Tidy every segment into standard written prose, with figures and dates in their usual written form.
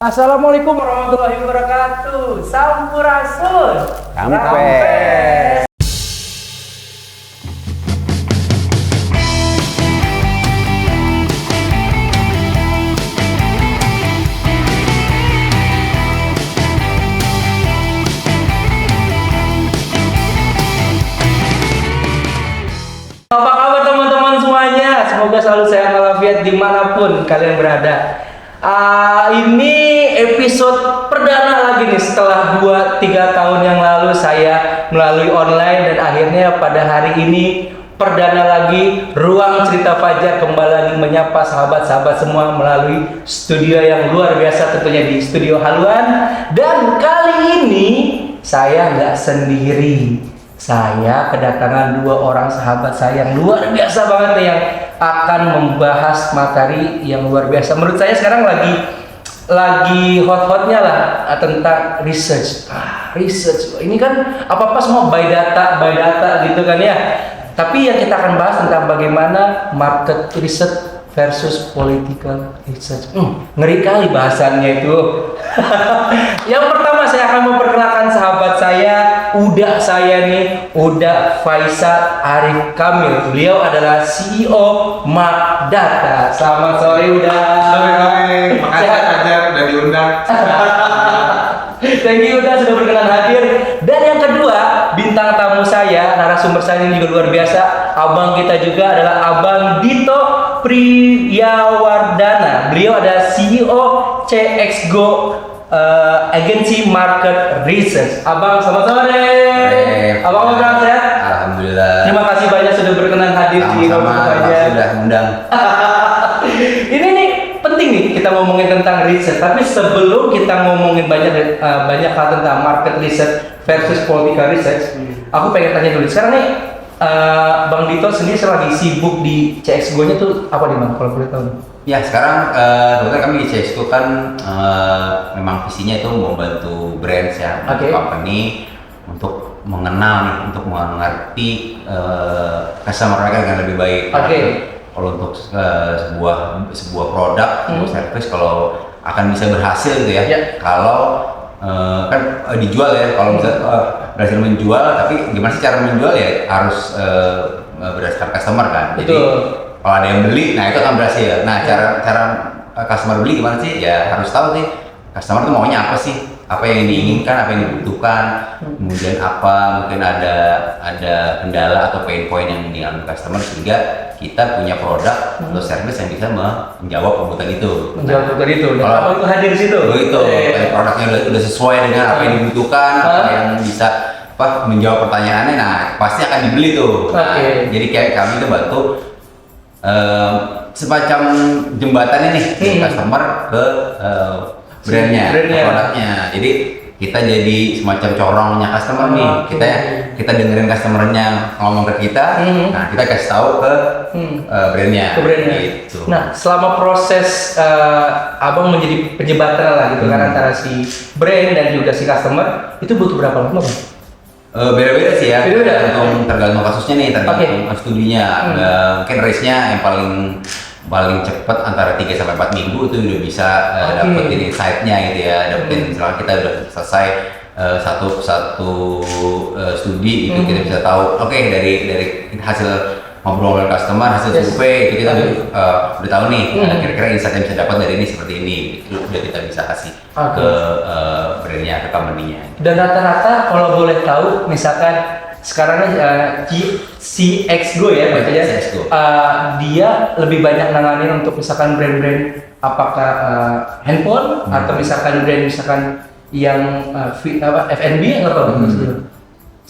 Assalamualaikum warahmatullahi wabarakatuh. Sampurasun. Sampai. Apa kabar teman-teman semuanya? Semoga selalu sehat walafiat dimanapun kalian berada. Ini episode perdana lagi nih setelah 2-3 tahun yang lalu saya melalui online dan akhirnya pada hari ini perdana lagi Ruang Cerita Fajar kembali lagi menyapa sahabat-sahabat semua melalui studio yang luar biasa, tentunya di Studio Haluan. Dan kali ini saya nggak sendiri. Saya kedatangan 2 orang sahabat saya yang luar biasa banget nih, yang akan membahas materi yang luar biasa. Menurut saya sekarang lagi hot-hotnya lah tentang research. Research ini kan apa-apa semua by data gitu kan ya. Tapi yang kita akan bahas tentang bagaimana market research versus political research. Ngeri kali bahasannya itu. Yang pertama saya akan memperkenalkan sahabat saya, Uda Faisal Arif Kamil. Beliau adalah CEO Mark Data. Selamat sore Uda. Sore. Makasih Fajar udah diundang. Thank you Uda sudah berkenan hadir. Dan yang kedua, bintang tamu saya, narasumber saya ini juga luar biasa. Abang kita juga adalah Abang Dito Priyawardana. Beliau adalah CEO CXGO Agency Market Research. Abang, selamat sore. Abang apa sehat? Alhamdulillah. Terima kasih banyak sudah berkenan hadir di Sama-sama, makasih udah undang. Ini nih penting nih kita ngomongin tentang research. Tapi sebelum kita ngomongin banyak hal tentang market research versus political research, aku pengen tanya dulu. Sekarang nih Bang Dito sendiri lagi sibuk di CXGO-nya tuh apa nih Bang? Kalau boleh tahu? Ya sekarang kebetulan kami di CXGO kan memang visinya itu membantu brands ya, Okay. company untuk mengenal nih, untuk mengerti customer mereka dengan lebih baik. Okay. Kalau untuk sebuah produk, sebuah service kalau akan bisa berhasil gitu ya, kalau kan dijual ya, kalau bisa berhasil menjual, tapi gimana sih cara menjual ya harus berdasarkan customer kan. Jadi kalau ada yang beli, nah itu akan berhasil. Nah cara customer beli gimana sih? Ya harus tahu sih customer tuh maunya apa sih, apa yang diinginkan, apa yang dibutuhkan, kemudian apa mungkin ada kendala atau pain point yang dialami customer sehingga kita punya produk atau service yang bisa menjawab kebutuhan itu. Menjawab kebutuhan itu. Dan kalau itu hadir di situ. Begitu, produknya udah sesuai dengan apa yang dibutuhkan, apa yang bisa menjawab pertanyaannya, nah pasti akan dibeli tuh. Nah, jadi kayak kami tuh bantu semacam jembatan ini customer ke brandnya, produknya. Jadi kita jadi semacam corongnya customer nih. Kita dengerin customernya ngomong ke kita, nah kita kasih tahu ke brandnya. Gitu. Nah, selama proses abang menjadi penjembatan lah gitu kan antara si brand dan juga si customer, itu butuh berapa lama Bang? Beda-beda sih ya, tergantung kasusnya nih, tergantung studinya. Mungkin race-nya yang paling cepat antara 3-4 minggu itu udah bisa dapetin insight-nya gitu ya, dapetin misalnya kita udah selesai satu studi itu kita bisa tahu dari hasil ngobrol dengan customer, hasil survei itu kita udah tahu nih kira-kira insight yang bisa dapat dari ini seperti ini, itu udah kita bisa kasih ke brandnya, ke company-nya. Dan rata-rata kalau boleh tahu misalkan sekarang CXGO ya bacanya, dia lebih banyak nanganin untuk misalkan brand-brand apakah handphone atau misalkan brand misalkan yang F&B atau apa?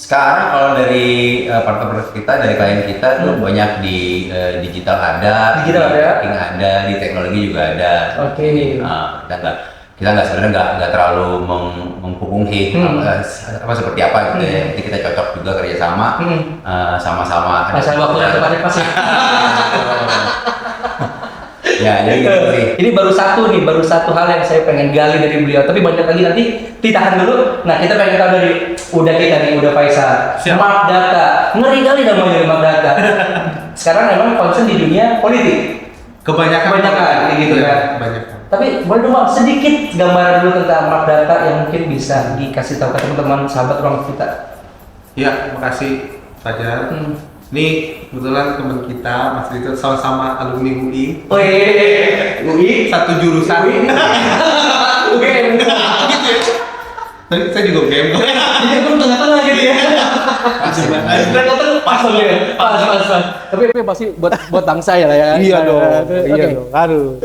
Sekarang kalau dari partner kita, dari klien kita tuh banyak di digital ada, marketing ada, di teknologi juga ada. Kita sebenarnya nggak terlalu mengkungkungi apa seperti apa gitu ya. Jadi kita cocok juga kerjasama, sama-sama. Asal waktu yang tepat pas. Ya, jadi gitu sih. Ini baru satu hal yang saya pengen gali dari beliau. Tapi banyak lagi, nanti ditahan dulu. Nah, kita pengen tahu dari Uda Faisal. Mark Data, ngeri kali namanya Mark Data. Sekarang memang concern di dunia politik. Kebanyakan gitu kan. Kebanyakan. Tapi boleh dong Bang, sedikit gambaran dulu tentang Mark Data yang mungkin bisa dikasih tahu ke teman-teman sahabat ruang kita. Ya, makasih Fajar. Ini kebetulan teman kita Mas Rito sama-sama alumni UI. Oh iya, UI Satu jurusan. UI. Gitu ya. Tadi saya juga UGM. Jadi aku tengah-tengah gitu ya. Tengah-tengah pas aja. Pas. Tapi pasti buat bangsa ya lah ya. Iya dong. Iya Oke. dong. Aduh.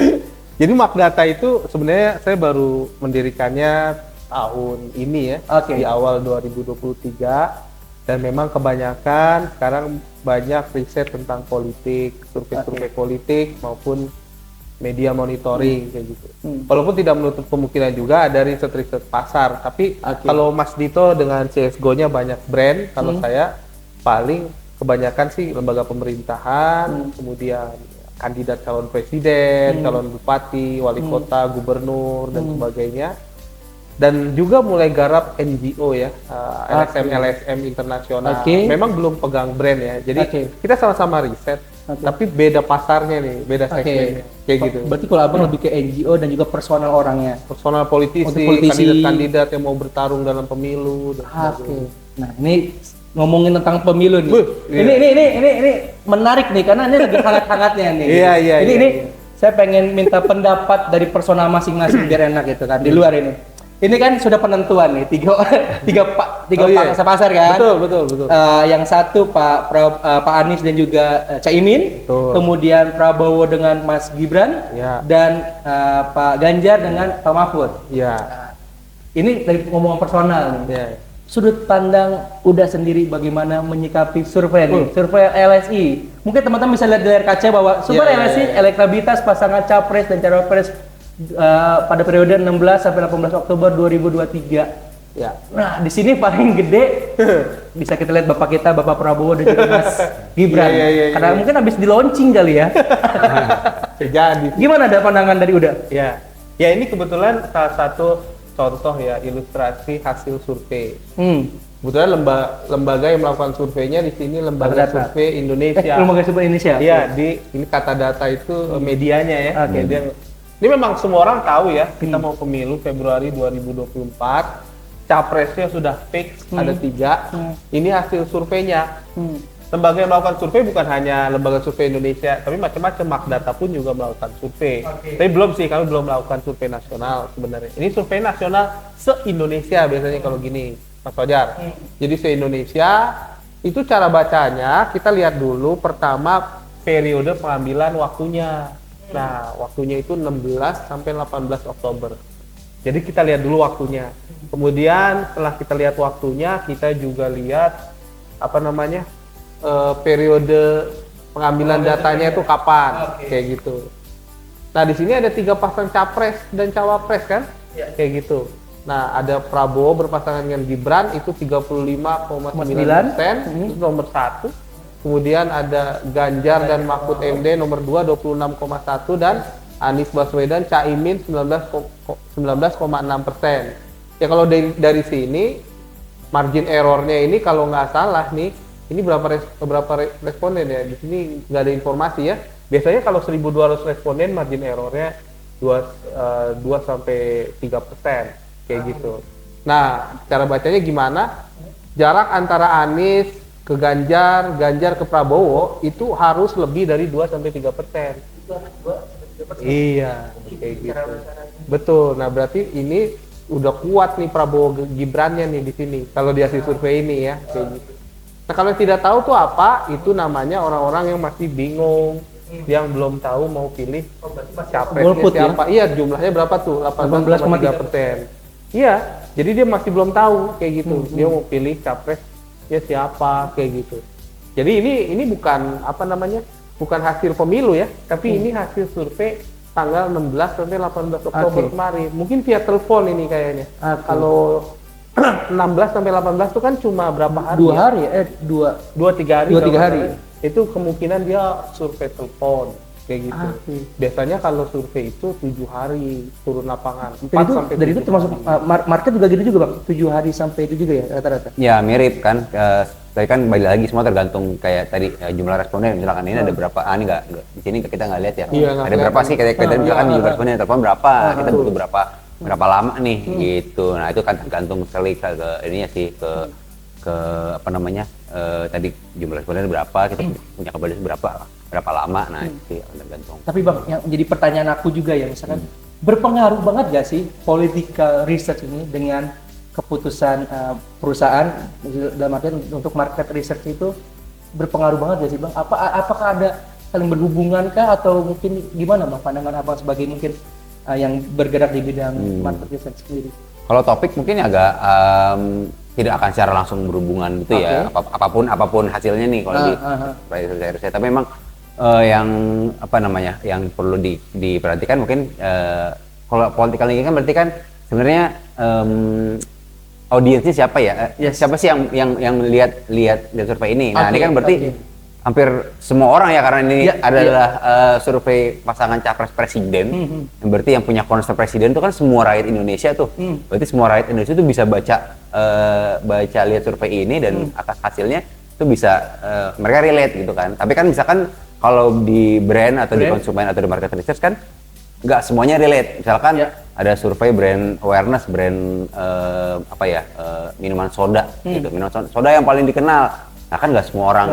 Jadi Magdata itu sebenarnya saya baru mendirikannya tahun ini ya. Oke. Di awal 2023 dan memang kebanyakan sekarang banyak riset tentang politik, survei-survei politik maupun media monitoring kayak gitu. Walaupun tidak menutup kemungkinan juga ada riset-riset pasar, tapi kalau Mas Dito dengan CSGO-nya banyak brand, kalau saya paling kebanyakan sih lembaga pemerintahan, kemudian kandidat calon presiden, calon bupati, wali kota, gubernur dan sebagainya. Dan juga mulai garap NGO ya, LSM internasional. Memang belum pegang brand ya, jadi kita sama-sama riset. Tapi beda pasarnya nih, beda segmennya, kayak gitu. Berarti kalau abang lebih ke NGO dan juga personal orangnya. Personal politisi, kandidat-kandidat yang mau bertarung dalam pemilu. Dan sebagainya. Nah ini ngomongin tentang pemilu nih. Iya. Ini menarik nih karena ini lagi hangat-hangatnya nih. Iya. Ini saya pengen minta pendapat dari personal masing-masing biar enak gitu kan di luar ini. Ini kan sudah penentuan nih tiga pasar kan. Betul. Yang satu Pak Anies dan juga Caimin, kemudian Prabowo dengan Mas Gibran, dan Pak Ganjar dengan Pak Mahfud. Ya. Ini dari ngomong personal nih. Sudut pandang Uda sendiri bagaimana menyikapi survei nih, survei LSI. Mungkin teman-teman bisa lihat di layar kaca bahwa survei LSI elektabilitas pasangan capres dan cawapres pada periode 16 sampai 18 Oktober 2023. Ya. Nah, di sini paling gede bisa kita lihat Bapak kita, Bapak Prabowo dan juga Mas Gibran. Karena mungkin habis di launching kali ya. Jadi. Gimana ada pandangan dari Uda? Ya. Ya ini kebetulan salah satu contoh ya ilustrasi hasil survei. Kebetulan lembaga yang melakukan surveinya di sini lembaga survei Indonesia. Lembaga survei Indonesia. Iya, di ini kata data itu medianya ya. Media. Ini memang semua orang tahu ya, kita mau pemilu Februari 2024, capresnya sudah fix ada 3. Ini hasil surveinya. Lembaga yang melakukan survei bukan hanya lembaga survei Indonesia, tapi macam-macam Magdata pun juga melakukan survei. Tapi belum sih, kami belum melakukan survei nasional sebenarnya. Ini survei nasional se-Indonesia biasanya kalau gini, Mas Fajar. Jadi se-Indonesia, itu cara bacanya, kita lihat dulu pertama periode pengambilan waktunya. Nah, waktunya itu 16 sampai 18 Oktober. Jadi kita lihat dulu waktunya. Kemudian setelah kita lihat waktunya, kita juga lihat periode pengambilan datanya itu kapan, kayak gitu. Nah, di sini ada 3 pasang capres dan cawapres kan, kayak gitu. Nah, ada Prabowo berpasangan dengan Gibran itu 35,9%, itu nomor 1. Kemudian ada Ganjar dan Mahfud MD nomor 2 26,1 dan Anies Baswedan Caimin 19,6%. Ya kalau dari sini margin errornya ini kalau nggak salah nih, ini berapa responden ya? Di sini nggak ada informasi ya. Biasanya kalau 1.200 responden margin errornya 2 sampai 3% kayak gitu. Nah, cara bacanya gimana? Jarak antara Anies ke Ganjar ke Prabowo itu harus lebih dari 2 sampai 3%. Iya, kayak gitu. Betul. Nah, berarti ini udah kuat nih Prabowo Gibrannya nih di sini. Kalau di hasil survei ini ya, kayak gitu. Nah, kalau yang tidak tahu tuh apa? Itu namanya orang-orang yang masih bingung, yang belum tahu mau pilih capresnya siapa. Iya, jumlahnya berapa tuh? 18,3%. Iya, jadi dia masih belum tahu kayak gitu. Dia mau pilih capres ya siapa kayak gitu. Jadi ini bukan bukan hasil pemilu ya, tapi ini hasil survei tanggal 16 sampai 18 Oktober kemarin. Mungkin via telepon ini kayaknya. Kalau 16 sampai 18 itu kan cuma berapa hari? 2 hari ya? 2-3 hari. 2-3 hari. Itu kemungkinan dia survei telepon kayak gitu. Biasanya kalau survei itu 7 hari turun lapangan. 4 sampai 7 itu termasuk market juga gitu juga Bang. 7 hari sampai itu juga ya rata-rata. Ya mirip kan Tadi kan balik lagi semua tergantung kayak tadi jumlah responden, misalkan ini ada berapa, ini nggak di sini kita nggak lihat ya. Iya, nggak Ada berapa kelihatan. sih kayak tadi misalkan jumlah responden yang telepon berapa, kita butuh berapa lama nih gitu. Nah itu kan tergantung sekali ke ininya sih ke apa namanya tadi jumlah responden berapa, kita punya kapabilitas berapa lama, nah itu akan tergantung. Tapi Bang, yang jadi pertanyaan aku juga ya, misalkan berpengaruh banget gak sih political research ini dengan keputusan perusahaan dalam artian untuk market research itu berpengaruh banget gak sih Bang? Apakah ada saling berhubungan kah atau mungkin gimana Bang pandangan Abang sebagai mungkin yang bergerak di bidang market research sendiri? Kalau topik mungkin agak tidak akan secara langsung berhubungan gitu ya, apapun hasilnya nih kalau di research. Tapi memang yang apa namanya yang perlu diperhatikan mungkin kalau political ini kan berarti kan sebenarnya audiensnya siapa ya? Siapa sih yang lihat survei ini? Nah, ini kan berarti hampir semua orang ya, karena ini adalah survei pasangan capres presiden. Yang berarti yang punya concern presiden itu kan semua rakyat Indonesia tuh. Berarti semua rakyat Indonesia tuh bisa baca lihat survei ini dan atas hasilnya itu bisa mereka relate gitu kan. Tapi kan misalkan kalau di brand atau di konsumen atau di market research kan nggak semuanya relate. Misalkan ada survei brand awareness, brand minuman soda gitu, minuman soda yang paling dikenal. Nah kan nggak semua orang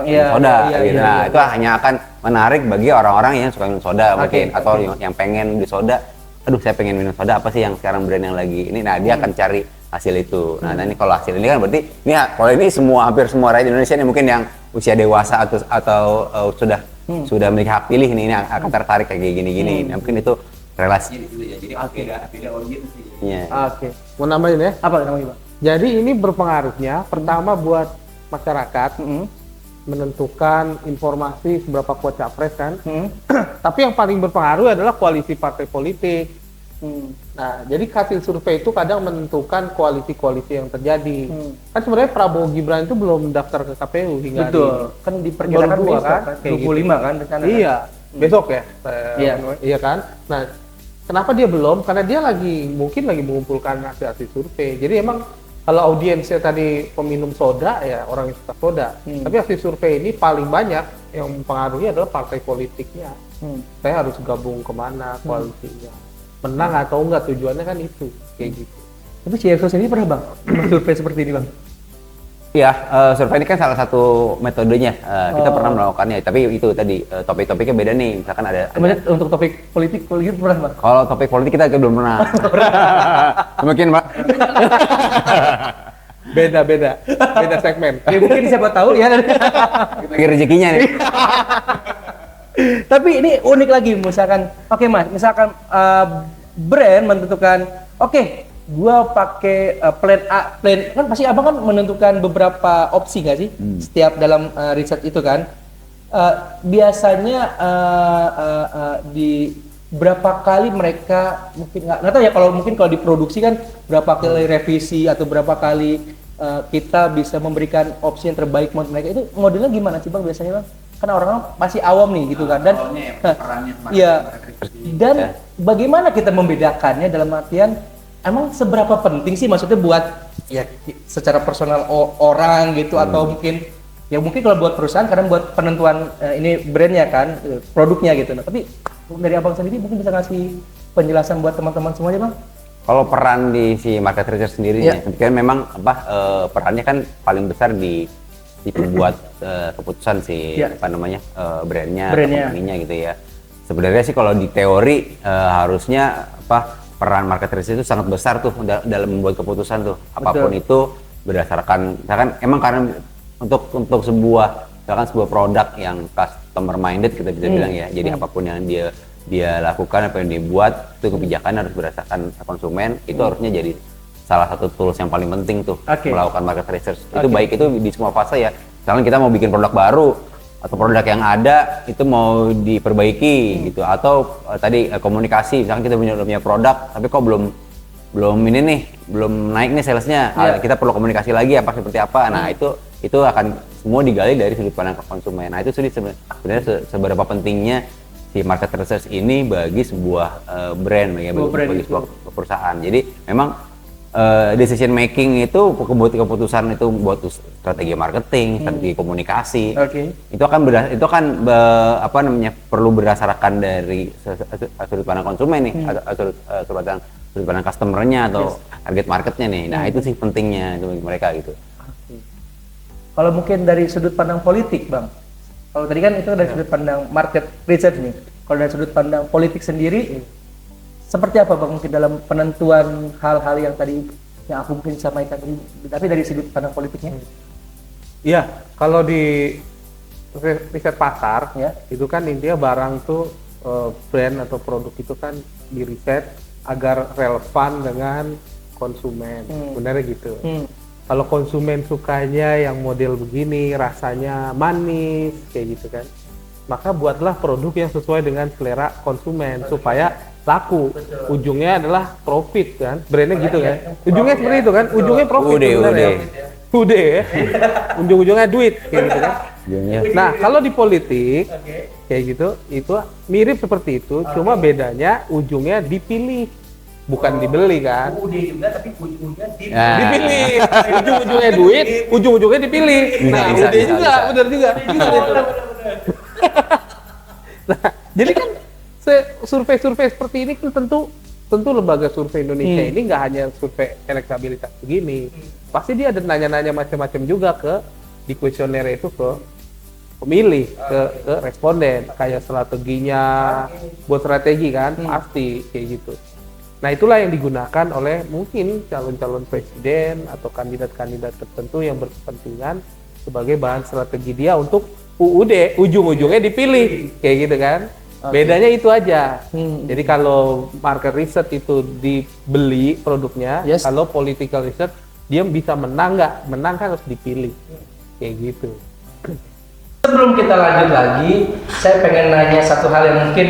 minum soda gitu. Nah itu hanya akan menarik bagi orang-orang yang suka minum soda mungkin, atau yang pengen beli soda. Aduh saya pengen minum soda, apa sih yang sekarang brand yang lagi ini? Nah dia akan cari hasil itu. Nah ini kalau hasil ini kan berarti ini kalau ini hampir semua rakyat Indonesia ini mungkin yang usia dewasa atau sudah memiliki hak pilih ini akan tertarik kayak gini-gini. Nah, mungkin itu relasi gitu ya. Jadi beda audiens sih. Oke. Mau nambahin ya? Apa namanya Bang? Jadi ini berpengaruhnya pertama buat masyarakat menentukan informasi seberapa kuat capres kan. Tapi yang paling berpengaruh adalah koalisi partai politik. Nah, jadi hasil survei itu kadang menentukan koalisi-koalisi yang terjadi. Kan sebenarnya Prabowo Gibran itu belum daftar ke KPU hingga Kan diperkirakan besok kan, 25 kan rencana. Iya, besok ya. Iya Kan. Nah, kenapa dia belum? Karena dia mungkin lagi mengumpulkan hasil survei. Jadi emang kalau audiensnya tadi peminum soda ya orang yang suka soda. Tapi hasil survei ini paling banyak yang mempengaruhi adalah partai politiknya. Saya harus gabung kemana koalisinya. Menang atau enggak, tujuannya kan itu kayak gitu. Tapi CXO sendiri pernah Bang survei seperti ini Bang? Iya, survei ini kan salah satu metodenya. Kita pernah melakukannya, tapi itu tadi topik-topiknya beda nih. Misalkan ada untuk topik politik pernah Bang? Kalau topik politik kita belum pernah. Mungkin Mbak. Beda segmen. Ya mungkin siapa tahu ya. Bagi rezekinya nih. Tapi ini unik lagi, misalkan, oke Mas, misalkan brand menentukan, gua pakai plan A, plan kan pasti abang kan menentukan beberapa opsi nggak sih setiap dalam riset itu kan? Biasanya di berapa kali mereka mungkin nggak tahu ya, kalau diproduksi kan berapa kali revisi atau berapa kali kita bisa memberikan opsi yang terbaik buat mereka, itu modelnya gimana sih Bang biasanya Bang? Karena orang masih awam nih gitu kan, dan bagaimana kita membedakannya dalam artian emang seberapa penting sih maksudnya buat ya secara personal orang gitu atau mungkin kalau buat perusahaan karena buat penentuan ini brandnya kan produknya gitu. Nah, tapi dari abang sendiri mungkin bisa ngasih penjelasan buat teman-teman semuanya Bang? Kalau peran di si market research sendiri kan memang perannya kan paling besar di pembuat keputusan brandnya atau company-nya gitu ya. Sebenarnya sih kalau di teori harusnya peran market research itu sangat besar tuh dalam membuat keputusan tuh. Apapun itu berdasarkan misalkan emang karena untuk sebuah produk yang customer minded kita bisa bilang ya. Jadi apapun yang dia lakukan, apa yang dia buat itu kebijakan harus berdasarkan konsumen. Itu harusnya jadi salah satu tools yang paling penting tuh melakukan market research. Itu baik itu di semua fase ya. Misalnya kita mau bikin produk baru atau produk yang ada itu mau diperbaiki gitu, atau tadi komunikasi, misalkan kita punya produk tapi kok belum naik nih salesnya, kita perlu komunikasi lagi seperti apa. Nah itu akan semua digali dari sudut pandang konsumen. Nah itu sebenarnya seberapa pentingnya si market research ini bagi sebuah brand, bagi sebuah perusahaan. Jadi memang decision making itu keputusan itu buat strategi marketing, strategi komunikasi. Itu akan perlu berdasarkan dari sudut pandang konsumen nih, atau sudut pandang customernya atau target marketnya nih. Nah itu sih pentingnya itu bagi mereka gitu. Kalau mungkin dari sudut pandang politik, Bang. Kalau tadi kan itu dari sudut pandang market research nih. Kalau dari sudut pandang politik sendiri, seperti apa Bang mungkin dalam penentuan hal-hal yang tadi yang aku mungkin sampaikan tadi, tapi dari sudut pandang politiknya? Iya, kalau di riset pasar ya, itu kan intinya barang tuh brand atau produk itu kan di riset agar relevan dengan konsumen. Benernya gitu. Kalau konsumen sukanya yang model begini, rasanya manis, kayak gitu kan, maka buatlah produk yang sesuai dengan selera konsumen supaya laku. Ujungnya adalah profit kan, brandnya gitu kan. Ujungnya seperti itu kan, ujungnya profit. Udah ya. Ujung-ujungnya duit, kayak gitu kan. Nah kalau di politik kayak gitu, itu mirip seperti itu, cuma bedanya ujungnya dipilih. Bukan dibeli kan? Juga tapi ujungnya dipilih. Ujung-ujungnya duit, ujung-ujungnya dipilih. Nah, udah juga, benar juga. Nah, jadi kan survei-survei seperti ini kan tentu lembaga survei Indonesia ini nggak hanya survei elektabilitas begini. Pasti dia ada nanya-nanya macam-macam juga di kuesioner itu ke pemilih, ke responden, kayak strateginya, buat strategi kan, pasti kayak gitu. Nah itulah yang digunakan oleh mungkin calon-calon presiden atau kandidat-kandidat tertentu yang berkepentingan sebagai bahan strategi dia untuk UUD, ujung-ujungnya dipilih, kayak gitu kan. Bedanya itu aja. Jadi kalau market research itu dibeli produknya, kalau political research dia bisa menang nggak? Menang kan harus dipilih, kayak gitu. Sebelum kita lanjut lagi, saya pengen nanya satu hal yang mungkin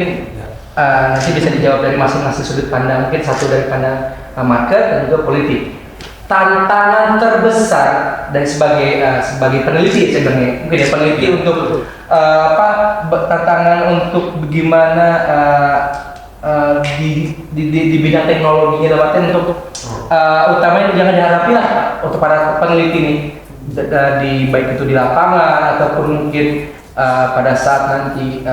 nanti bisa dijawab dari masing-masing sudut pandang, mungkin satu dari pandang market dan juga politik. Tantangan terbesar dari sebagai peneliti sebenarnya, mungkin ya peneliti untuk tantangan untuk bagaimana di bidang teknologinya dalam artian untuk utamanya jangan dihadapi lah untuk para peneliti nih baik itu di lapangan ataupun mungkin pada saat nanti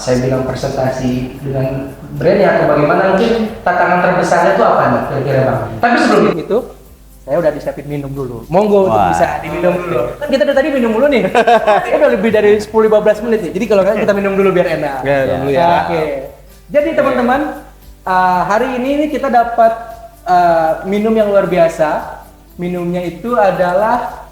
saya bilang presentasi dengan brandnya atau bagaimana, mungkin tantangan terbesarnya itu apa nih kira-kira Bang? Tapi sebelum itu saya udah disiapin minum dulu. Monggo untuk bisa diminum dulu. Kan kita dari tadi minum dulu nih. Udah lebih dari 10-15 menit ya. Jadi kalau kan kita minum dulu biar enak. Oke. Jadi teman-teman, hari ini kita dapat minum yang luar biasa. Minumnya itu adalah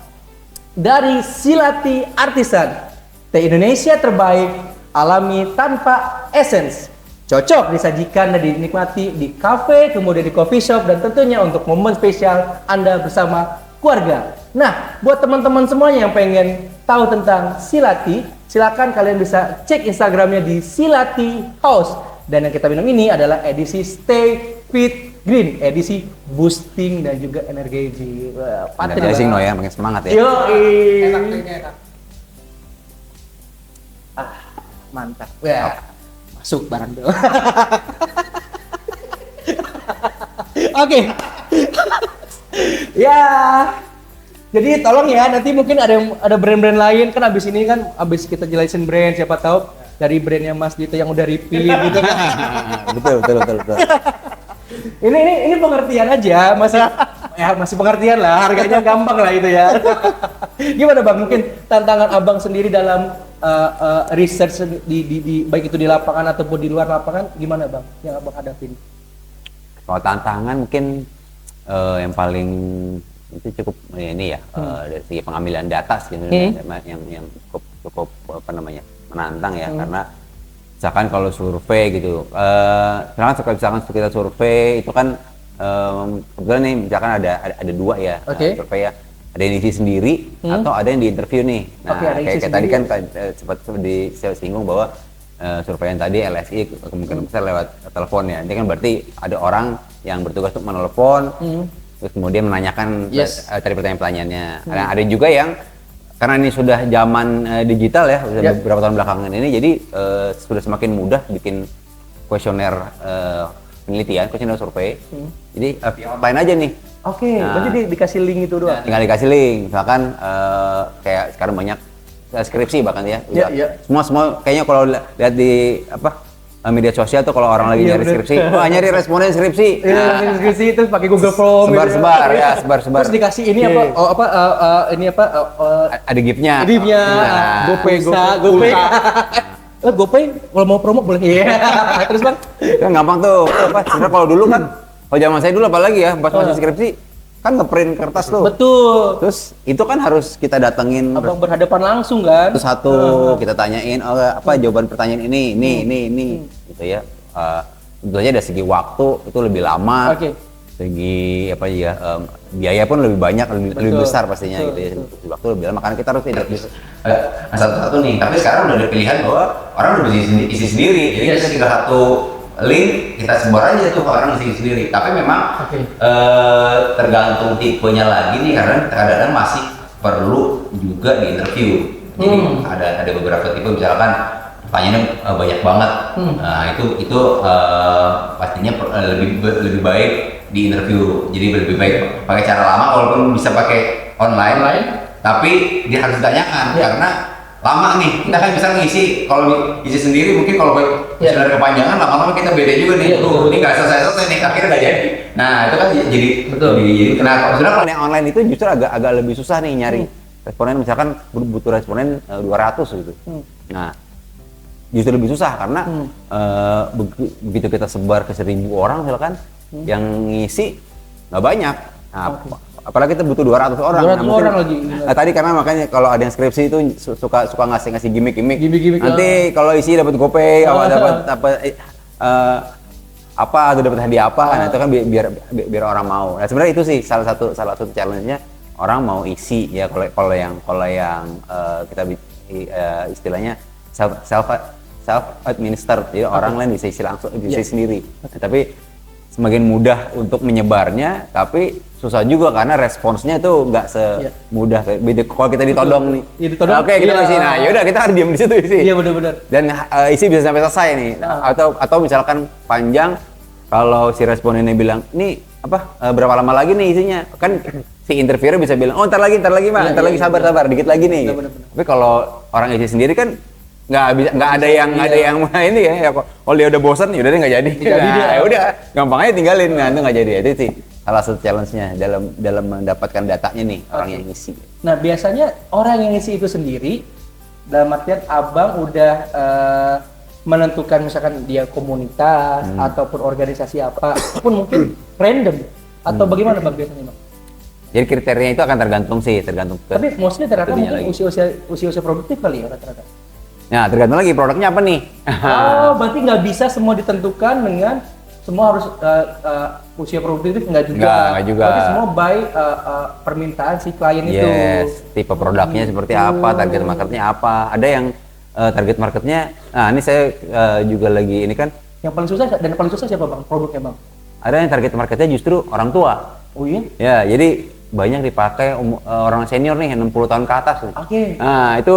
dari Silati Artisan, teh Indonesia terbaik, alami tanpa essence. Cocok disajikan dan dinikmati di kafe, kemudian di coffee shop, dan tentunya untuk momen spesial Anda bersama keluarga. Nah, buat teman-teman semuanya yang pengen tahu tentang Silati, silakan kalian bisa cek Instagramnya di Silati House. Dan yang kita minum ini adalah edisi Stay Fit Green, edisi boosting dan juga energi. Energizing ya, makin semangat ya. Enak. Mantap. Ya. Masuk barang dong. Oke. Ya. Jadi tolong ya, nanti mungkin ada brand-brand lain kan abis kita jelasin brand, siapa tahu dari brandnya Mas Dito yang udah repeat gitu kan. Betul. Ini pengertian aja, masih pengertian lah, harganya gampang lah itu ya. Gimana Bang, mungkin tantangan Abang sendiri dalam research di baik itu di lapangan ataupun di luar lapangan, gimana Bang yang Abang hadapin? Kalau tantangan mungkin yang paling itu cukup ini ya, dari segi pengambilan data sih yang cukup menantang ya, karena misalkan kalau survei gitu, misalkan kita survei itu kan kebetulan nih misalkan ada dua ya, survei ya, ada yang diisi sendiri atau ada yang di interview nih. Nah kayak tadi kan sempat disinggung bahwa survei yang tadi LSI kemungkinan besar lewat telepon ya, ini kan berarti ada orang yang bertugas untuk menelepon, terus kemudian menanyakan tadi pertanyaan-pertanyaannya. Ada juga yang karena ini sudah zaman digital ya, sudah beberapa tahun belakangan ini, jadi sudah semakin mudah bikin kuesioner penelitian, kuesioner survei. Jadi via online aja nih. Oke, Nah. berarti dikasih link itu doang. Tinggal dikasih link, misalkan kayak sekarang banyak skripsi bahkan ya. Iya, Udah. iya. Semua kayaknya kalau lihat di media sosial tuh kalau orang lagi Iya, nyari bener. skripsi, wah nyari responden skripsi. Iya, diskusi itu pakai Google Form. Sebar-sebar ya, sebar-sebar. Terus dikasih ini Oke. apa? Oh apa? Ini apa? Ada gift-nya. Idenya. Nah. GoPay, Pulsa, GoPay. pulsa. GoPay kalau mau promo boleh. Iya. Terus Bang? Kan gampang tuh. Sebenarnya kalau dulu kan, kalau zaman saya dulu apalagi ya, pas masih skripsi, kan ngeprint kertas tuh. Betul. Terus itu kan harus kita datengin Abang berhadapan langsung kan? satu-satu, kita tanyain apa jawaban pertanyaan ini, gitu ya. Tentu saja dari segi waktu itu lebih lama. Oke. Segi apa ya, biaya pun lebih banyak, lebih Betul. besar pastinya Betul, gitu ya. betul. Waktu lebih lama karena kita harus satu-satu nih. Tapi sekarang udah ada pilihan bahwa orang udah bisa isi sendiri. Jadi Yes. kita tinggal satu link, kita sebar aja tuh orang isi sendiri. Tapi memang Oke. tergantung tipenya lagi nih, karena kadang-kadang masih perlu juga di interview. Jadi ada beberapa tipe, misalkan pertanyaannya banyak banget. Nah itu pastinya lebih baik di interview. Jadi lebih baik pakai cara lama, walaupun bisa pakai online. Tapi dia harus ditanyakan karena lama nih. Kita kan bisa ngisi, kalau isi sendiri mungkin kalau misalnya kepanjangan, lama-lama kita beda juga nih. Iya, betul. Ini nggak selesai nih, akhirnya nggak jadi. Nah itu kan jadi Betul. Nah sebenarnya kalau yang online itu justru agak lebih susah nih nyari responden, misalkan butuh responden 200 gitu. Nah justru lebih susah karena begitu kita sebar ke 1.000 orang misalkan yang ngisi nggak banyak. Nah, apalagi kita butuh 200 orang. 200 mungkin- orang lagi. Nah, tadi karena makanya kalau ada yang skripsi itu suka ngasih gimmick. Gimmick, Nanti kalau isi dapat GoPay, dapat apa atau dapat hadiah apa, nah itu kan biar orang mau. Nah sebenarnya itu sih salah satu challenge-nya, orang mau isi ya. Kalau yang kita istilahnya self administer, jadi orang lain bisa isi langsung, bisa isi sendiri. Nah, tapi semakin mudah untuk menyebarnya, tapi susah juga karena responsnya itu nggak semudah. Beda kalau kita ditodong nih. Iya, ditodong. Oke, kita Iya. isi. Nah, yaudah kita harus diam di situ isi. Iya benar-benar. Dan isi bisa sampai selesai nih. Atau misalkan panjang, kalau si respondennya bilang, "Nih, berapa lama lagi nih isinya?" Kan si interviewer bisa bilang, "Oh, ntar lagi, Pak. Iya, Ntar lagi, iya, sabar, dikit lagi nih." Benar. Tapi kalau orang isi sendiri kan nggak ada yang ini ya. Kalau dia udah bosan, ya udah deh nggak jadi. Jadi dia. Ya udah, gampang aja tinggalin. Nah, itu nggak jadi. Itu sih salah satu challenge-nya dalam mendapatkan datanya nih, orang yang ngisi. Nah biasanya orang yang ngisi itu sendiri, dalam artian abang udah menentukan misalkan dia komunitas ataupun organisasi apa, ataupun mungkin random atau bagaimana bang biasanya bang? Jadi kriterianya itu akan tergantung ke Tapi mostly ternyata tentunya mungkin lagi. usia produktif kali ya rata-rata. Nah, tergantung lagi produknya apa nih. Oh, berarti nggak bisa semua ditentukan dengan semua harus usia produktif nggak juga. Nggak juga. Berarti semua by permintaan si klien itu. Yes, tipe produknya seperti apa, target marketnya apa. Ada yang target marketnya, nah ini saya juga lagi ini kan, Yang paling susah siapa bang? Produknya bang? ada yang target marketnya justru orang tua. Oh iya? Ya, jadi banyak dipakai orang senior nih, 60 tahun ke atas. Oke. Nah, itu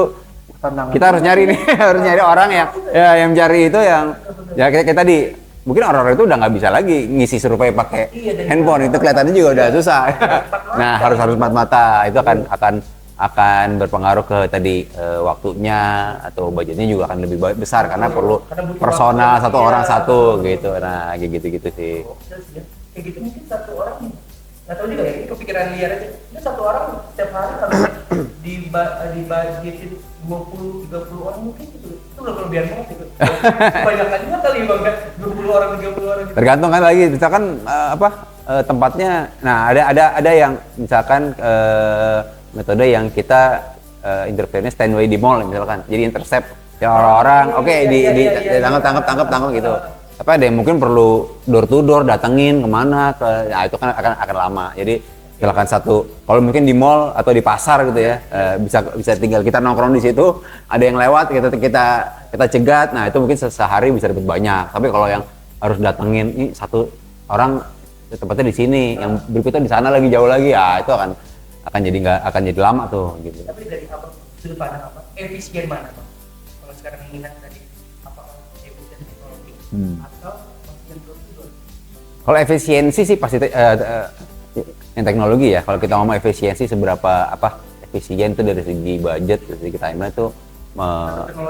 Tantangan. kita harus nyari nih, harus nyari orang yang cari itu yang ya kita tadi mungkin orang-orang itu udah nggak bisa lagi ngisi survei pakai handphone, itu kelihatannya juga udah susah. Nah, harus empat mata, itu akan berpengaruh ke tadi waktunya atau budgetnya juga akan lebih besar karena perlu personal satu orang satu gitu. Nah, kayak gitu sih. Kayak gitu mungkin satu orang nggak tahu juga ya, ini kepikiran liar aja. Ini satu orang setiap hari kalau dibudgetin 20-30 orang mungkin itu udah kelebihan banget gitu. Kebanyakan juga kali bang ya, 20 orang 30 orang gitu. Tergantung kan lagi, misalkan tempatnya. Nah, ada yang misalkan metode yang kita interviewnya standby di mall misalkan. Jadi intercept ya orang-orang, oke ditangkap gitu. Tapi ada yang mungkin perlu door to door, datengin kemana nah itu kan akan lama. Jadi misalkan kalau mungkin di mall atau di pasar gitu ya, bisa tinggal kita nongkrong di situ, ada yang lewat kita cegat, nah itu mungkin sehari bisa dapat banyak. Tapi kalau yang harus datengin ini satu orang tempatnya di sini, yang berikutnya di sana lagi jauh lagi, ya itu akan jadi lama tuh gitu. Tapi dari apa sudut pandang apa efisien mana bang? Kalau sekarang mengingat tadi apakah efisien teknologi atau efisien prosedur? Kalau efisiensi sih pasti yang teknologi ya. Kalau kita ngomong efisiensi seberapa efisien itu dari segi budget, dari segi timeline itu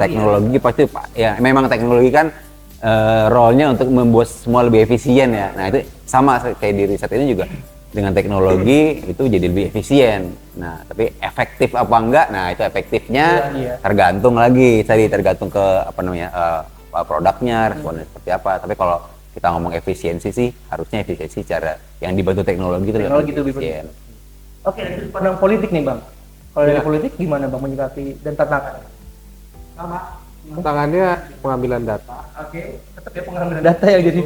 teknologi pasti ya memang teknologi kan role-nya untuk membuat semua lebih efisien ya. Nah itu sama kayak di riset ini juga dengan teknologi itu jadi lebih efisien. Nah tapi efektif apa enggak? Nah itu efektifnya tergantung lagi tergantung ke produknya, responnya seperti apa. Tapi kalau kita ngomong efisiensi sih harusnya efisiensi cara yang dibantu teknologi itu lebih efisien. Oke, dari pandang politik nih Bang. Kalau dari politik gimana Bang menyikapi dan tantangan? Sama. Tantangannya pengambilan data. Oke, tetap ya pengambilan data ya jadi.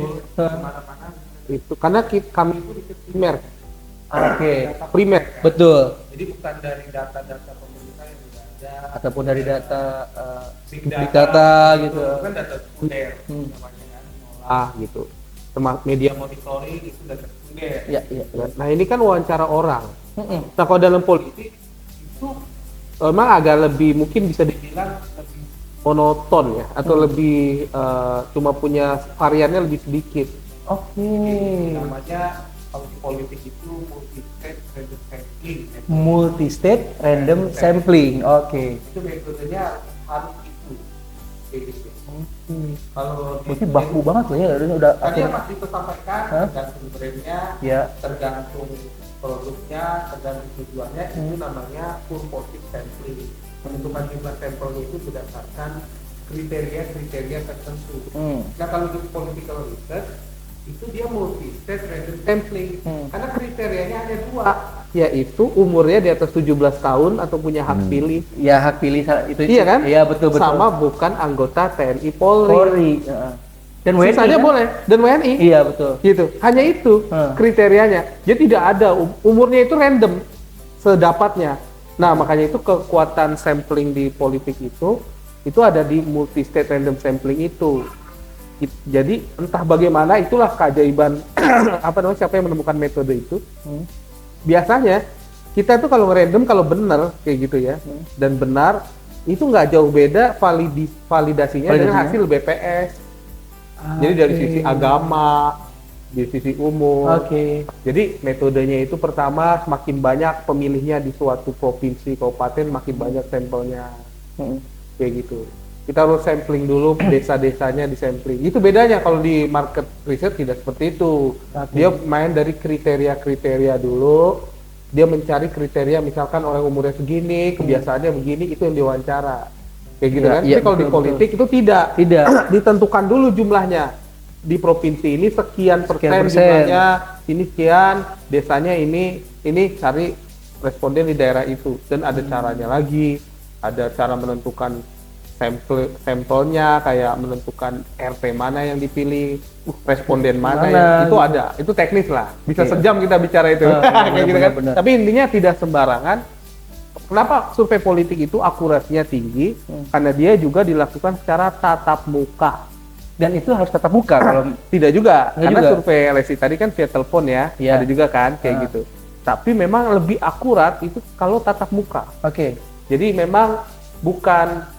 Itu karena kami itu riset primer. Oke, Data primer. betul. Jadi bukan dari data-data pemerintah yang sudah ada Ataupun dari data big big data gitu. kan data sekunder namanya kan gitu. Termasuk media monitoring itu data sekunder. Iya, iya. Nah ini kan wawancara orang. Mm-mm. Nah kalau dalam politik itu memang agak lebih mungkin bisa dibilang lebih monoton ya atau lebih cuma punya variannya lebih sedikit. Oke. Namanya kalau di politik itu multi-state random sampling. Multi-state random sampling. Oke. Itu metodenya harus itu. Kayak gitu. Kalau Berarti baku banget loh ya, udah tadi yang pasti disampaikan tergantung brandnya, Ya. tergantung produknya, tergantung tujuannya, itu namanya purposive sampling. Penentukan jumlah sampelnya itu berdasarkan kriteria-kriteria tertentu. Nah kalau di political research itu dia multi-state random sampling karena kriterianya hanya dua, yaitu umurnya di atas 17 tahun atau punya hak pilih. Ya hak pilih itu. Iya kan? Iya betul. Sama bukan anggota TNI Polri. Dan WNI. Sisanya kan? boleh. Dan WNI. Iya betul. Gitu. Hanya itu kriterianya. Jadi tidak ada umurnya itu random sedapatnya. Nah, makanya itu kekuatan sampling di politik itu ada di multi state random sampling itu. Jadi entah bagaimana itulah keajaiban siapa yang menemukan metode itu. Biasanya kita tuh kalau ngerandom kalau benar kayak gitu ya dan benar itu nggak jauh beda validasinya dengan hasil BPS. Jadi dari sisi agama, di sisi umum. Jadi metodenya itu pertama semakin banyak pemilihnya di suatu provinsi kabupaten makin banyak sampelnya. Kayak gitu. Kita harus sampling dulu desa-desanya di sampling. Itu bedanya kalau di market research tidak seperti itu. Dia main dari kriteria-kriteria dulu. Dia mencari kriteria misalkan orang umurnya segini, kebiasaannya begini, itu yang diwawancara. Kayak gitu kan. Tapi kalau di politik itu tidak. Ditentukan dulu jumlahnya. Di provinsi ini sekian persen jumlahnya, ini sekian, desanya ini cari responden di daerah itu. Dan ada caranya lagi. Ada cara menentukan sampelnya kayak menentukan RT mana yang dipilih, responden mana yang itu ada, itu teknis lah, bisa sejam kita bicara itu, kayak gitu kan. Tapi intinya tidak sembarangan. Kenapa survei politik itu akurasinya tinggi? Karena dia juga dilakukan secara tatap muka. Dan itu harus tatap muka kalau tidak juga, karena juga. Survei LSI tadi kan via telepon ya, ada juga kan kayak gitu. Tapi memang lebih akurat itu kalau tatap muka. Jadi memang bukan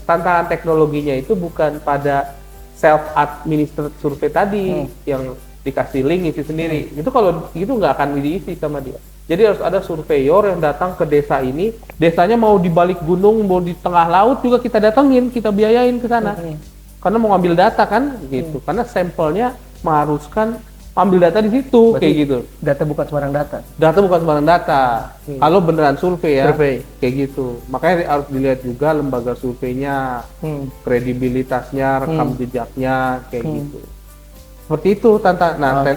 tantangan teknologinya itu bukan pada self-administered survei tadi yang dikasih link isi sendiri. Itu kalau itu nggak akan diisi sama dia. Jadi harus ada surveyor yang datang ke desa ini, desanya mau di balik gunung, mau di tengah laut juga kita datengin, kita biayain ke sana. Karena mau ngambil data kan gitu. Karena sampelnya mengharuskan ambil data di situ. Berarti kayak gitu. Data bukan sembarang data. Data bukan sembarang data. Kalau beneran survei ya. Kayak gitu. Makanya harus dilihat juga lembaga surveinya, kredibilitasnya, rekam jejaknya kayak gitu. Seperti itu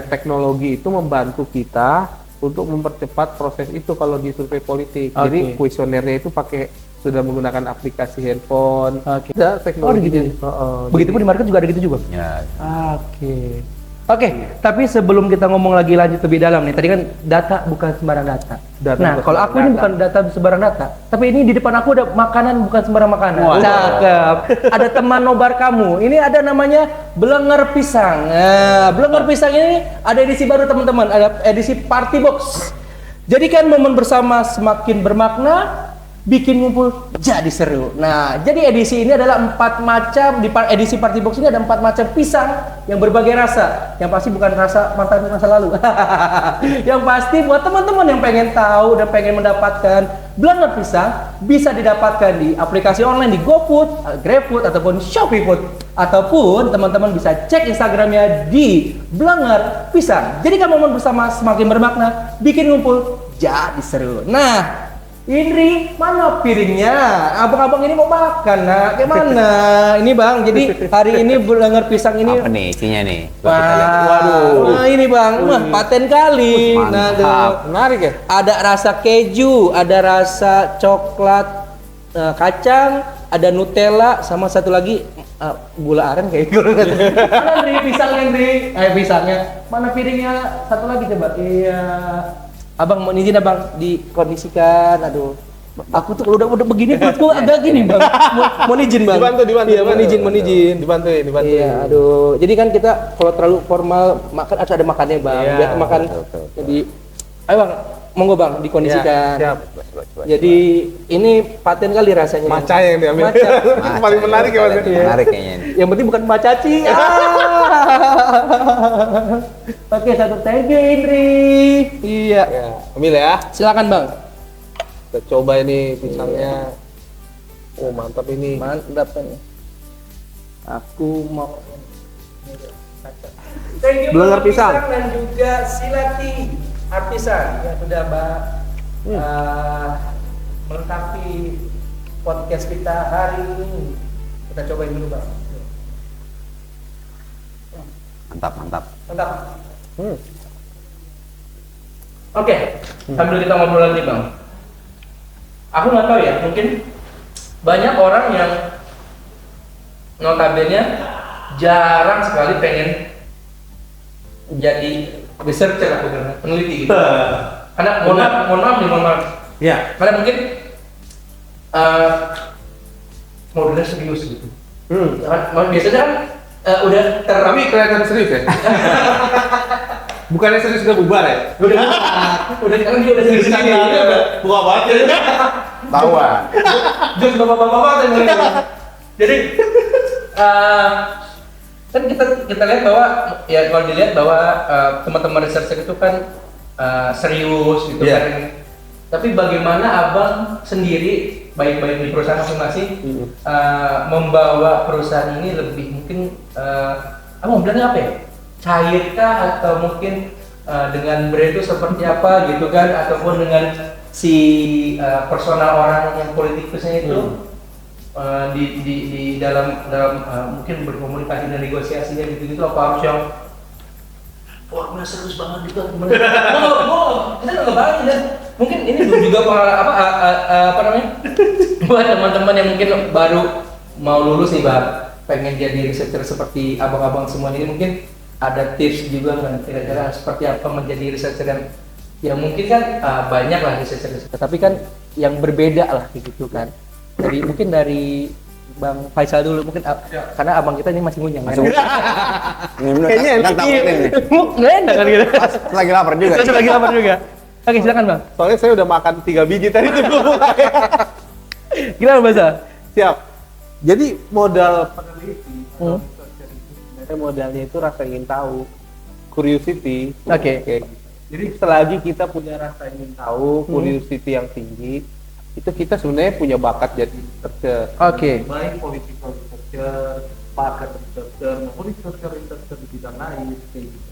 teknologi itu membantu kita untuk mempercepat proses itu kalau di survei politik. Jadi kuesionernya itu sudah menggunakan aplikasi handphone. Teknologi. Begitupun di market juga ada gitu juga. Ya. Tapi sebelum kita ngomong lagi lanjut lebih dalam nih, tadi kan data bukan sembarang data. Kalau aku ini bukan data sembarang data, tapi ini di depan aku ada makanan bukan sembarang makanan. Cakep. Ada teman nobar kamu. Ini ada namanya Blenger Pisang. Blenger Pisang ini ada edisi baru teman-teman, ada edisi Party Box. Jadikan momen bersama semakin bermakna bikin ngumpul jadi seru. Nah, jadi edisi ini adalah 4 macam, di edisi Party Box ini ada 4 macam pisang yang berbagai rasa. Yang pasti bukan rasa mantan masa lalu. Yang pasti buat teman-teman yang pengen tahu dan pengen mendapatkan Blenger pisang, bisa didapatkan di aplikasi online di GoFood, GrabFood ataupun ShopeeFood, ataupun teman-teman bisa cek Instagramnya di Blenger pisang. Jadi kan momen bersama semakin bermakna, bikin ngumpul jadi seru. Nah, Indri, mana piringnya? Abang-abang ini mau makan, nah. Gimana? Ini Bang, jadi hari ini Blenger pisang ini Apa nih isinya nih? Waduh. Nah, ini Bang, wah paten kali. Nah, tuh. Menarik ya? Ada rasa keju, ada rasa coklat kacang, ada Nutella, sama satu lagi gula aren kayak gitu. Mana Indri pisangnya, Indri? Pisangnya. Mana piringnya? Satu lagi coba. Iya. Abang mau izin Abang dikondisikan. Aduh. Aku tuh kalau udah begini perutku agak gini Bang. Mau izin Bang. Dibantu. Iya, mau izin. Dibantuin. Iya, aduh. Jadi kan kita kalau terlalu formal makan harus ada makannya Bang. Iya, Biar makan. betul. Jadi, ayo Bang, monggo Bang dikondisikan. Siap. Jadi ini paten kali rasanya. Maca yang diambil. Maca. Itu paling menarik ya Mas. Menarik kayaknya ini. Yang penting bukan Mbak Caci. Oke, satu thank you Indri. Iya. Ya, ambil ya. Silakan Bang. Kita coba ini pisangnya. Oh, mantap ini. Mantap kan. Aku mau thank you Blenger Blenger pisang. dan juga Silati Artisan yang sudah melengkapi podcast kita hari ini. Kita cobain dulu Bang. Mantap. Mantap. Hmm. Oke, sambil kita ngobrol lagi Bang. Aku nggak tahu ya, mungkin banyak orang yang notabene jarang sekali pengen jadi researcher atau peneliti gitu. Karena mohon maaf. Ya. Karena mungkin modelnya serius gitu. Biasanya kan udah Tapi kelihatan serius ya. Bukannya serius udah bubar ya? udah sekarang dia udah serius gini. Buka banget ya. Tahuan. Jus bapak-bapak yang mulai. Jadi kan kita lihat bahwa ya kalau dilihat bahwa teman-teman researcher itu kan serius gitu kan. Tapi bagaimana Abang sendiri baik-baik di perusahaan masing-masing membawa perusahaan ini lebih mungkin Abang bilangnya apa ya? Cairkah atau mungkin dengan brand itu seperti apa gitu kan, ataupun dengan si personal orang yang politikusnya itu di dalam mungkin berkomunikasi dan negosiasinya gitu apa harus yang formnya serius banget gitu gimana? Kita nggak banget dan mungkin ini juga apa namanya buat teman-teman yang mungkin baru mau lulus nih Bang, pengen jadi researcher seperti abang-abang semua ini, mungkin ada tips juga kan kira-kira seperti apa menjadi researcher yang mungkin kan banyak lah researcher, tapi kan yang berbeda lah gitu kan. Jadi mungkin dari Bang Faisal dulu mungkin karena abang kita ini masih ngunyah. Kayaknya enak ini. Nggak enak kan gitu. Lagi lapar juga. Lagi lapar juga. Oke, silakan Bang. Soalnya saya udah makan 3 biji tadi sebelum mulai. Gimana Bang? Siap. Jadi modal peneliti atau researcher itu sebenarnya modalnya itu rasa ingin tahu, curiosity. Oke. Jadi selagi kita punya rasa ingin tahu, curiosity yang tinggi, itu kita sebenarnya punya bakat jadi researcher. Oke. Baik political researcher, market researcher, maupun researcher di bidang lain. Kayak gitu.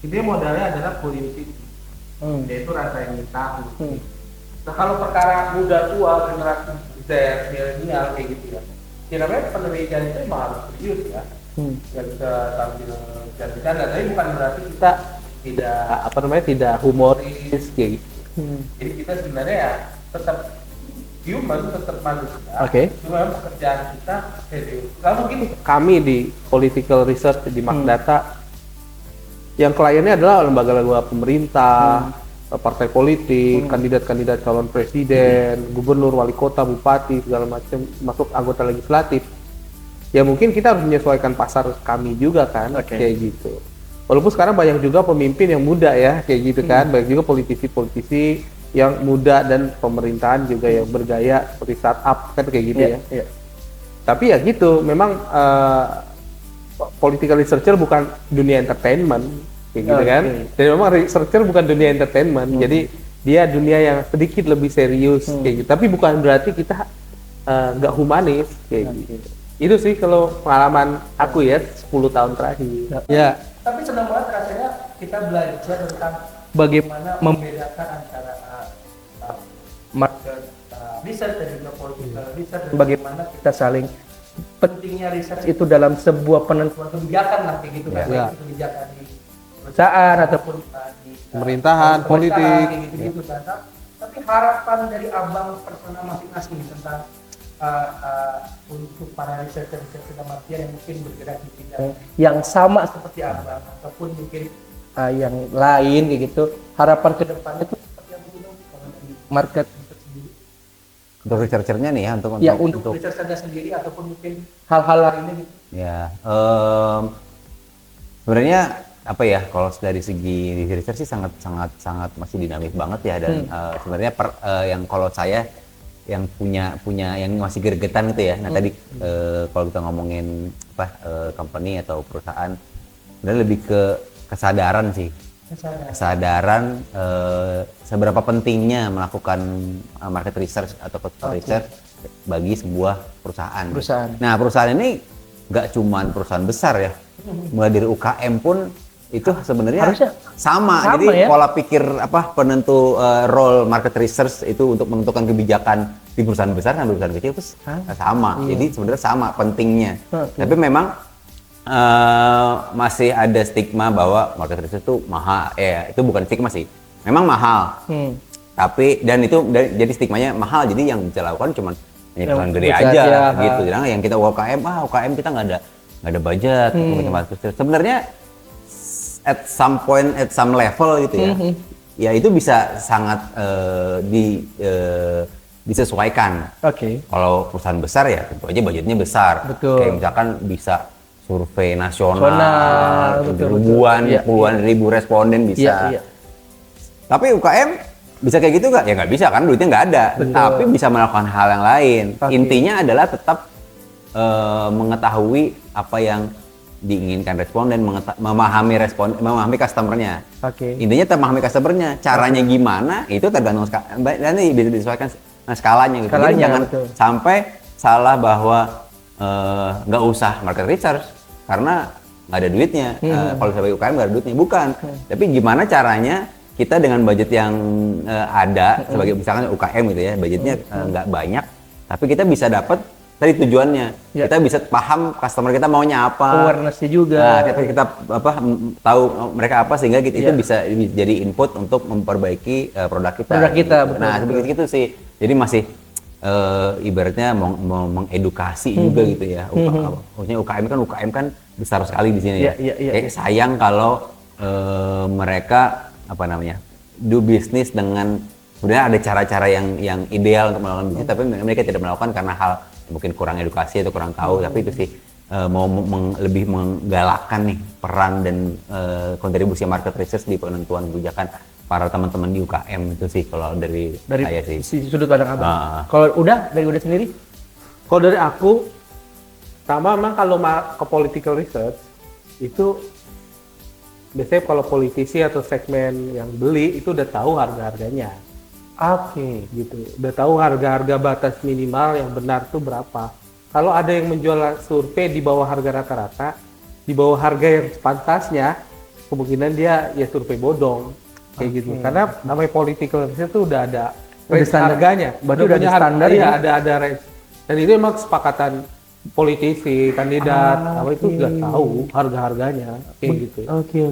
Intinya modalnya adalah curiosity, yaitu rasa ingin tahu. Nah kalau perkara muda tua, generasi Z, milenial kayak gitu ya, kira-kira penelitian itu emang harus serius ya. Nggak bisa sambil bercanda, tapi bukan berarti kita tidak humoris kayak gitu. Jadi kita sebenarnya ya tetap human, tetap manusia. Oke. Cuma pekerjaan kita serius. Kalau gini, kami di political research di Makdata yang kliennya adalah lembaga-lembaga pemerintah, partai politik, kandidat-kandidat calon presiden, gubernur, wali kota, bupati, segala macam, masuk anggota legislatif. Ya mungkin kita harus menyesuaikan pasar kami juga kan, kayak gitu. Walaupun sekarang banyak juga pemimpin yang muda ya, kayak gitu kan, banyak juga politisi-politisi yang muda dan pemerintahan juga yang bergaya seperti startup kan kayak gitu ya. Iya. Tapi ya gitu, memang political researcher bukan dunia entertainment kayak gitu kan. Dan memang researcher bukan dunia entertainment. Jadi dia dunia yang sedikit lebih serius kayak gitu. Tapi bukan berarti kita nggak humanis kayak gitu. Itu sih kalau pengalaman aku ya 10 tahun terakhir. Ya. Tapi senang banget rasanya kita belajar tentang bagaimana membedakan antara market research dan juga political research, dan bagaimana kita saling pentingnya research itu dalam sebuah penentuan kebijakan lah kayak gitu kan. Ya. Baik itu kebijakan di perusahaan ataupun di Pemerintahan, politik. kayak gitu-gitu kan. Tapi harapan dari abang personal masing-masing tentang untuk para researcher dalam artian yang mungkin bergerak di bidang yang sama seperti abang ataupun mungkin yang lain kayak gitu, harapan ke depannya itu seperti apa dulu kalau dari market research sendiri? Untuk researchernya nih ya, Untuk researchernya sendiri ataupun mungkin hal-hal lainnya gitu. ya sebenarnya apa ya, kalau dari segi research sih sangat masih dinamis banget ya, dan sebenarnya yang kalau saya yang punya yang masih gregetan gitu ya. Nah tadi kalau kita ngomongin company atau perusahaan, sebenarnya lebih ke kesadaran sih. Kesadaran seberapa pentingnya melakukan market research atau research bagi sebuah perusahaan. Nah perusahaan ini nggak cuman perusahaan besar ya, mulai dari UKM pun itu sebenarnya harusnya sama. ya? Jadi pola pikir penentu role market research itu untuk menentukan kebijakan di perusahaan besar dan perusahaan kecil itu sama. Jadi sebenarnya sama pentingnya. Tapi memang masih ada stigma bahwa market research itu mahal. Itu bukan stigma sih, memang mahal. Tapi jadi stigmanya mahal. Jadi yang bisa lakukan cuma perusahaan gede aja gitu. Jangan yang kita UKM kita nggak ada budget untuk market research. Sebenarnya at some level gitu ya, ya itu bisa sangat disesuaikan. Kalau perusahaan besar ya tentu aja budgetnya besar. Kayak misalkan bisa survei nasional, puluhan ribu responden bisa. Tapi UKM bisa kayak gitu nggak? Ya nggak bisa kan, duitnya nggak ada. Tapi bisa melakukan hal yang lain. Intinya adalah tetap mengetahui apa yang diinginkan responden, memahami customernya. Intinya memahami customernya. Caranya gimana? Itu tergantung nanti bisa disesuaikan skalanya gitu. Jadi jangan sampai salah bahwa nggak usah market research karena nggak ada duitnya. Kalau sebagai UKM nggak ada duitnya, bukan. Tapi gimana caranya kita dengan budget yang ada sebagai misalkan UKM gitu ya, budgetnya nggak banyak, tapi kita bisa dapat tadi tujuannya, kita bisa paham customer kita maunya apa, awareness-nya juga. Nah, kita tahu mereka apa sehingga itu bisa jadi input untuk memperbaiki produk kita. Nah, seperti itu sih. Jadi masih ibaratnya mengedukasi juga gitu ya. Maksudnya UKM kan besar sekali di sini ya. Sayang kalau mereka do bisnis dengan sebenarnya ada cara-cara yang ideal untuk melakukan bisnis, tapi mereka tidak melakukan karena hal mungkin kurang edukasi atau kurang tahu. Tapi itu sih mau lebih menggalakkan nih peran dan kontribusi market research di penentuan kebijakan para teman-teman di UKM itu sih kalau dari saya sih. Sudut pandang abang. Kalau dari udah sendiri? Kalau dari aku, sama memang kalau ke political research itu biasanya kalau politisi atau segmen yang beli itu udah tahu harga-harganya. Gitu. Udah tahu harga-harga batas minimal yang benar tuh berapa. Kalau ada yang menjual survei di bawah harga rata-rata, di bawah harga yang pantasnya, kemungkinan dia ya survei bodong kayak gitu. Karena namanya political research itu udah ada range harganya. Berarti udah ada standar ya? Ada range. Dan itu memang kesepakatan politisi, kandidat, itu udah tahu harga-harganya kayak gitu. Oke.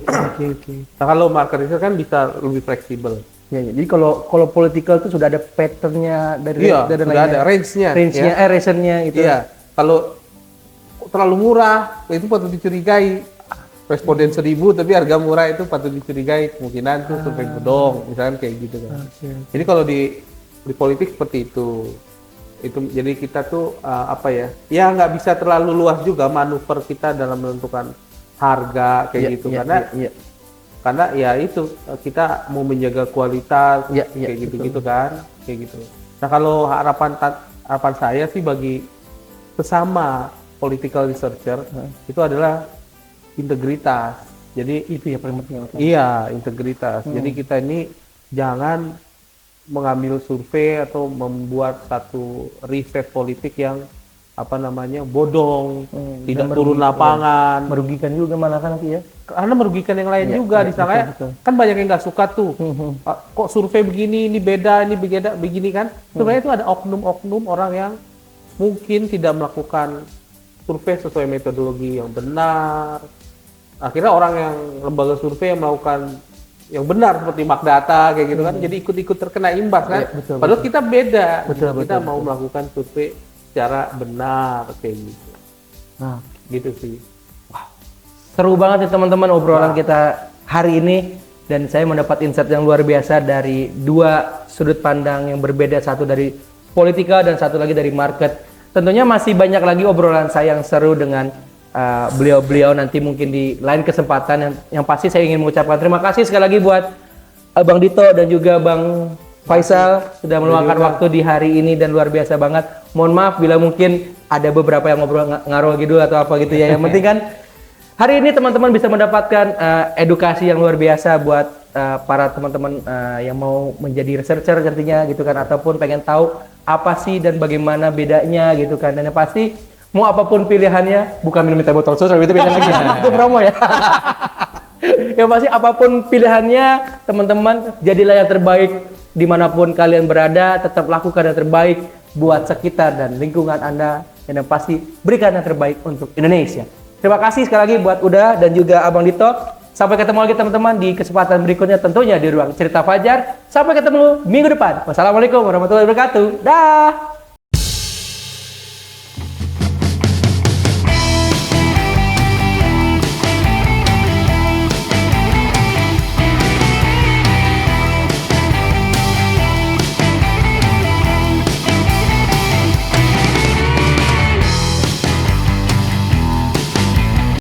Nah, kalau market research kan bisa lebih fleksibel. Jadi kalau political itu sudah ada patternnya dari sudah ada range-nya reasonnya gitu. Iya. Kalau terlalu murah itu patut dicurigai. Responden 1.000 tapi harga murah itu patut dicurigai, kemungkinan tuh survei bodong, misalkan kayak gitu kan. Jadi kalau di politik seperti itu jadi kita tuh ya nggak bisa terlalu luas juga manuver kita dalam menentukan harga kayak gitu karena karena ya itu kita mau menjaga kualitas Ya, kayak gitu-gitu kan, kayak gitu. Nah kalau harapan saya sih bagi sesama political researcher itu adalah integritas. Jadi Itu ya paling penting. iya, integritas. Jadi kita ini jangan mengambil survei atau membuat satu riset politik yang bodong, tidak dan turun lapangan. Merugikan juga malah kan nanti ya. Karena merugikan yang lain Iya, juga. iya, Misalnya betul. kan banyak yang nggak suka tuh. Kok survei begini, ini beda, begini kan. Sebenarnya itu ada oknum-oknum orang yang mungkin tidak melakukan survei sesuai metodologi yang benar. Akhirnya orang yang lembaga survei yang melakukan yang benar seperti Magdata kayak gitu kan, jadi ikut-ikut terkena imbas kan. Iya, betul, Padahal kita beda. Betul, kita betul, mau melakukan survei secara benar kayak gitu. Nah, Gitu sih. seru banget nih teman-teman obrolan kita hari ini, dan saya mendapat insight yang luar biasa dari dua sudut pandang yang berbeda, satu dari politika dan satu lagi dari market. Tentunya masih banyak lagi obrolan saya yang seru dengan beliau-beliau nanti mungkin di lain kesempatan. Yang pasti saya ingin mengucapkan terima kasih sekali lagi buat Bang Dito dan juga Bang Faisal sudah meluangkan waktu di hari ini dan luar biasa banget. Mohon maaf bila mungkin ada beberapa yang ngobrol ngaruh gitu atau apa gitu ya. Yang penting kan hari ini teman-teman bisa mendapatkan edukasi yang luar biasa buat para teman-teman yang mau menjadi researcher nantinya gitu kan, ataupun pengen tahu apa sih dan bagaimana bedanya gitu kan. Dan yang pasti mau apapun pilihannya, bukan minum teh botol susu itu beda lagi. Itu promo ya. Yang pasti apapun pilihannya teman-teman, jadilah yang terbaik dimanapun kalian berada. Tetap lakukan yang terbaik buat sekitar dan lingkungan Anda, dan yang pasti berikan yang terbaik untuk Indonesia. Terima kasih sekali lagi buat Uda dan juga Abang Dito. Sampai ketemu lagi teman-teman di kesempatan berikutnya, tentunya di Ruang Cerita Fajar. Sampai ketemu minggu depan. Wassalamualaikum warahmatullahi wabarakatuh. Dah.